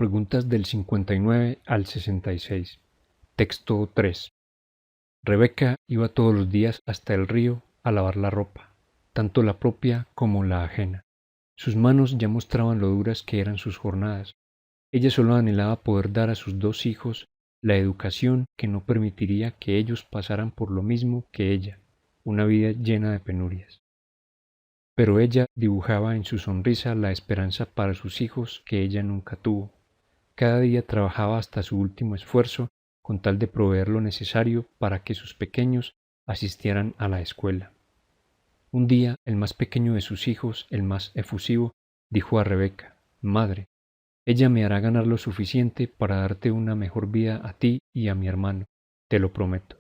Preguntas del 59 al 66. Texto 3. Rebeca iba todos los días hasta el río a lavar la ropa, tanto la propia como la ajena. Sus manos ya mostraban lo duras que eran sus jornadas. Ella solo anhelaba poder dar a sus dos hijos la educación que no permitiría que ellos pasaran por lo mismo que ella, una vida llena de penurias. Pero ella dibujaba en su sonrisa la esperanza para sus hijos que ella nunca tuvo. Cada día trabajaba hasta su último esfuerzo con tal de proveer lo necesario para que sus pequeños asistieran a la escuela. Un día, el más pequeño de sus hijos, el más efusivo, dijo a Rebeca: «Madre, ella me hará ganar lo suficiente para darte una mejor vida a ti y a mi hermano, te lo prometo».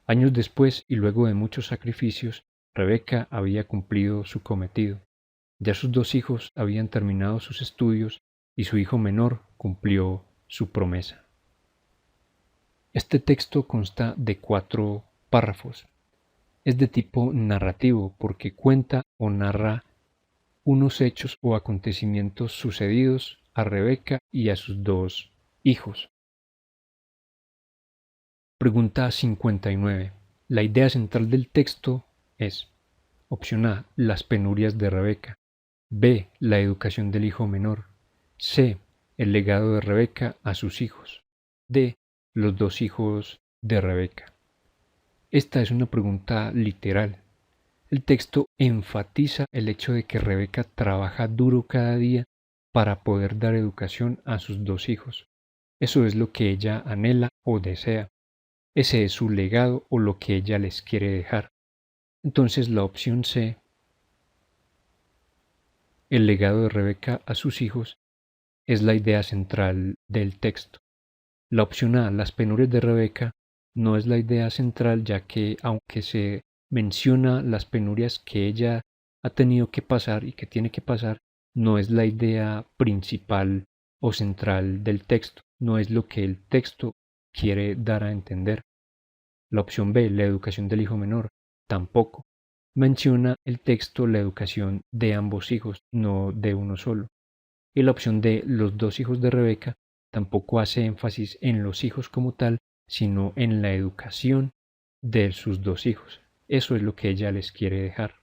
Años después, y luego de muchos sacrificios, Rebeca había cumplido su cometido. Ya sus dos hijos habían terminado sus estudios y su hijo menor cumplió su promesa. Este texto consta de 4 párrafos. Es de tipo narrativo porque cuenta o narra unos hechos o acontecimientos sucedidos a Rebeca y a sus dos hijos. Pregunta 59. La idea central del texto es: opción A, las penurias de Rebeca; B, la educación del hijo menor; C, el legado de Rebeca a sus hijos; D, los dos hijos de Rebeca. Esta es una pregunta literal. El texto enfatiza el hecho de que Rebeca trabaja duro cada día para poder dar educación a sus dos hijos. Eso es lo que ella anhela o desea. Ese es su legado o lo que ella les quiere dejar. Entonces la opción C, el legado de Rebeca a sus hijos, es la idea central del texto. La opción A, las penurias de Rebeca, no es la idea central, ya que aunque se menciona las penurias que ella ha tenido que pasar y que tiene que pasar, no es la idea principal o central del texto, no es lo que el texto quiere dar a entender. La opción B, la educación del hijo menor, tampoco. Menciona el texto la educación de ambos hijos, no de uno solo. Y la opción D, los dos hijos de Rebeca, tampoco hace énfasis en los hijos como tal, sino en la educación de sus dos hijos. Eso es lo que ella les quiere dejar.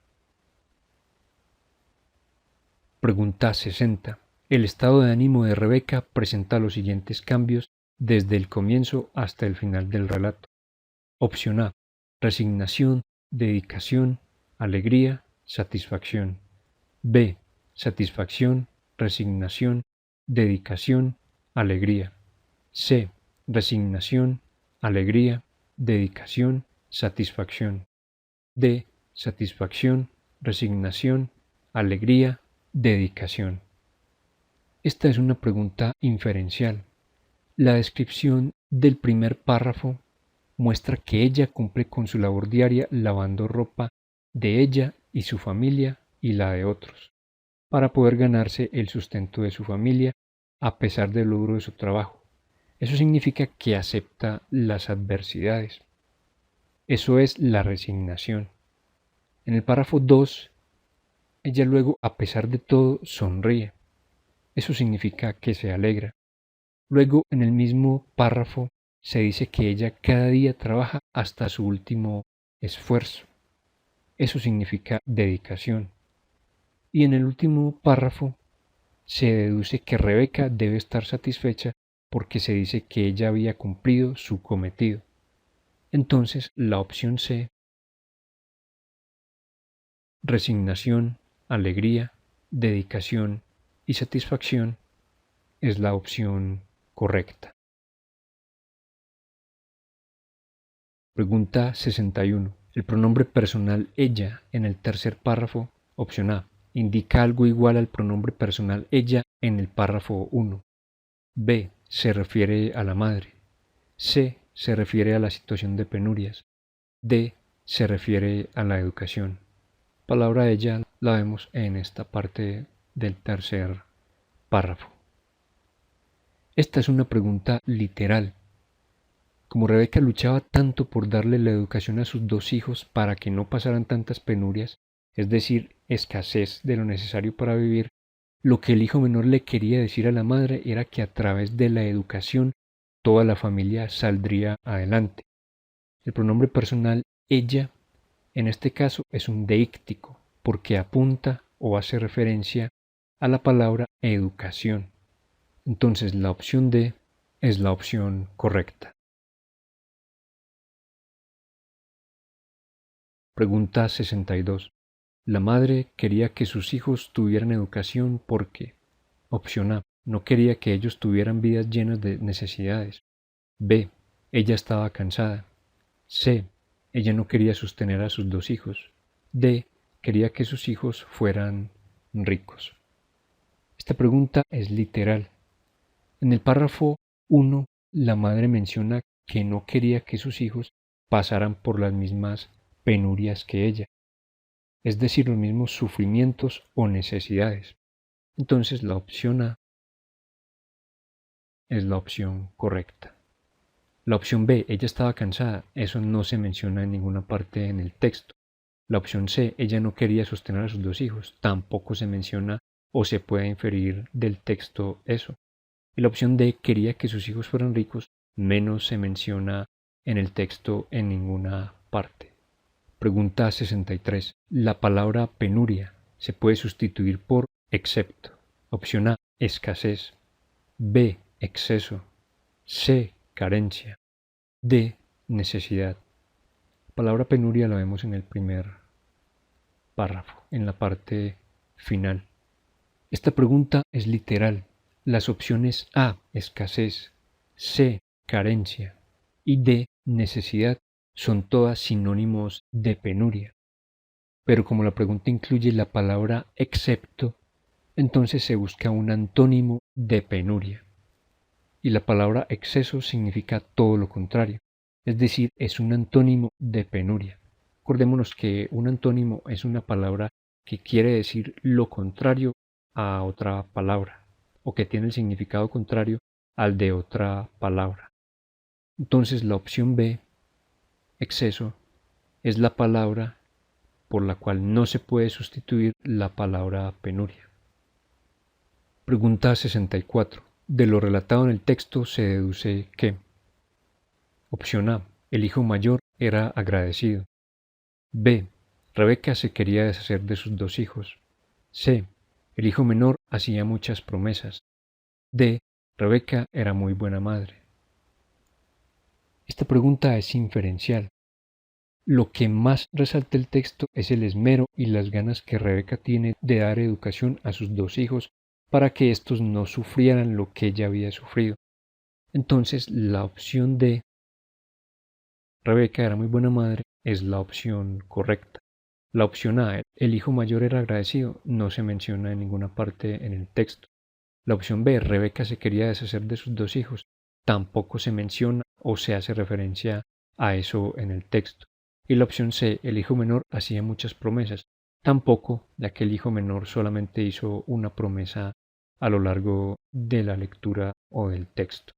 Pregunta 60. El estado de ánimo de Rebeca presenta los siguientes cambios desde el comienzo hasta el final del relato. Opción A, resignación, dedicación, alegría, satisfacción. B, satisfacción, resignación, dedicación, alegría. C, resignación, alegría, dedicación, satisfacción. D, satisfacción, resignación, alegría, dedicación. Esta es una pregunta inferencial. La descripción del primer párrafo muestra que ella cumple con su labor diaria lavando ropa de ella y su familia y la de otros, para poder ganarse el sustento de su familia a pesar de lo duro de su trabajo. Eso significa que acepta las adversidades. Eso es la resignación. En el párrafo 2, ella luego, a pesar de todo, sonríe. Eso significa que se alegra. Luego, en el mismo párrafo, se dice que ella cada día trabaja hasta su último esfuerzo. Eso significa dedicación. Y en el último párrafo se deduce que Rebeca debe estar satisfecha porque se dice que ella había cumplido su cometido. Entonces, la opción C, resignación, alegría, dedicación y satisfacción, es la opción correcta. Pregunta 61. El pronombre personal ella en el tercer párrafo, opción A, indica algo igual al pronombre personal ella en el párrafo 1. B, se refiere a la madre. C, se refiere a la situación de penurias. D, se refiere a la educación. Palabra ella la vemos en esta parte del tercer párrafo. Esta es una pregunta literal. Como Rebeca luchaba tanto por darle la educación a sus dos hijos para que no pasaran tantas penurias, es decir, escasez de lo necesario para vivir, Lo que el hijo menor le quería decir a la madre era que a través de la educación toda la familia saldría adelante. El pronombre personal ella, en este caso, es un deíctico porque apunta o hace referencia a la palabra educación. Entonces la opción D es la opción correcta. Pregunta 62. La madre quería que sus hijos tuvieran educación porque, opción A, no quería que ellos tuvieran vidas llenas de necesidades. B, ella estaba cansada. C, ella no quería sostener a sus dos hijos. D, quería que sus hijos fueran ricos. Esta pregunta es literal. En el párrafo 1, la madre menciona que no quería que sus hijos pasaran por las mismas penurias que ella, es decir, los mismos sufrimientos o necesidades. Entonces la opción A es la opción correcta. La opción B, ella estaba cansada, eso no se menciona en ninguna parte en el texto. La opción C, ella no quería sostener a sus dos hijos, tampoco se menciona o se puede inferir del texto eso. Y la opción D, quería que sus hijos fueran ricos, menos se menciona en el texto en ninguna parte. Pregunta 63. La palabra penuria se puede sustituir por excepto. Opción A, escasez. B, exceso. C, carencia. D, necesidad. La palabra penuria la vemos en el primer párrafo, en la parte final. Esta pregunta es literal. Las opciones A, escasez, C, carencia y D, necesidad son todas sinónimos de penuria. Pero como la pregunta incluye la palabra excepto, entonces se busca un antónimo de penuria. Y la palabra exceso significa todo lo contrario, es decir, es un antónimo de penuria. Acordémonos que un antónimo es una palabra que quiere decir lo contrario a otra palabra, o que tiene el significado contrario al de otra palabra. Entonces la opción B, exceso, es la palabra por la cual no se puede sustituir la palabra penuria. Pregunta 64. De lo relatado en el texto se deduce que: opción A, el hijo mayor era agradecido. B, Rebeca se quería deshacer de sus dos hijos. C, el hijo menor hacía muchas promesas. D, Rebeca era muy buena madre. Esta pregunta es inferencial. Lo que más resalta el texto es el esmero y las ganas que Rebeca tiene de dar educación a sus dos hijos para que éstos no sufrieran lo que ella había sufrido. Entonces la opción D, Rebeca era muy buena madre, es la opción correcta. La opción A, el hijo mayor era agradecido, no se menciona en ninguna parte en el texto. La opción B, Rebeca se quería deshacer de sus dos hijos, tampoco se menciona o se hace referencia a eso en el texto. Y la opción C, el hijo menor hacía muchas promesas, tampoco, ya que el hijo menor solamente hizo una promesa a lo largo de la lectura o del texto.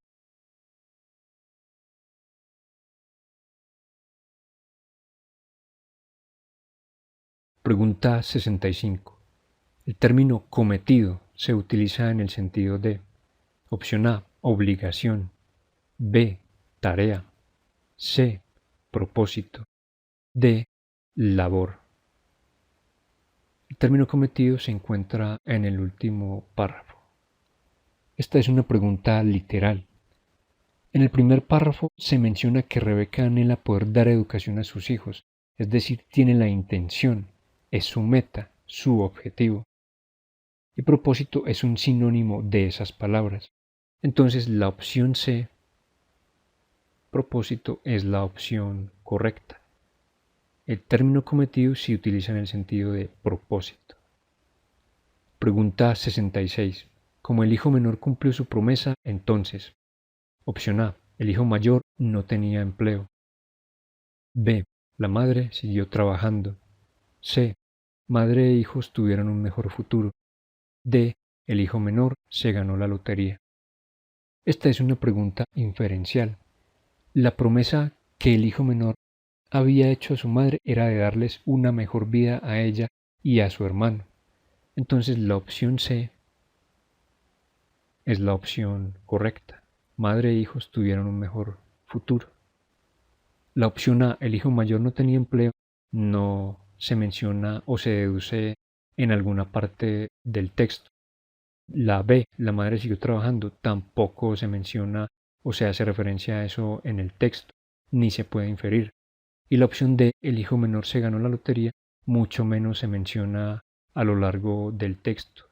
Pregunta 65. El término cometido se utiliza en el sentido de: opción A, obligación. B, tarea. C, propósito. D, labor. El término cometido se encuentra en el último párrafo. Esta es una pregunta literal. En el primer párrafo se menciona que Rebeca anhela poder dar educación a sus hijos, es decir, tiene la intención, es su meta, su objetivo. Y propósito es un sinónimo de esas palabras. Entonces la opción C, propósito, es la opción correcta. El término cometido se utiliza en el sentido de propósito. Pregunta 66. Como el hijo menor cumplió su promesa, entonces: opción A, el hijo mayor no tenía empleo. B, la madre siguió trabajando. C, madre e hijos tuvieron un mejor futuro. D, el hijo menor se ganó la lotería. Esta es una pregunta inferencial. La promesa que el hijo menor había hecho a su madre era de darles una mejor vida a ella y a su hermano. Entonces la opción C es la opción correcta. Madre e hijos tuvieron un mejor futuro. La opción A, el hijo mayor no tenía empleo, no se menciona o se deduce en alguna parte del texto. La B, la madre siguió trabajando, tampoco se menciona o se hace referencia a eso en el texto, ni se puede inferir. Y la opción D, el hijo menor se ganó la lotería, mucho menos se menciona a lo largo del texto.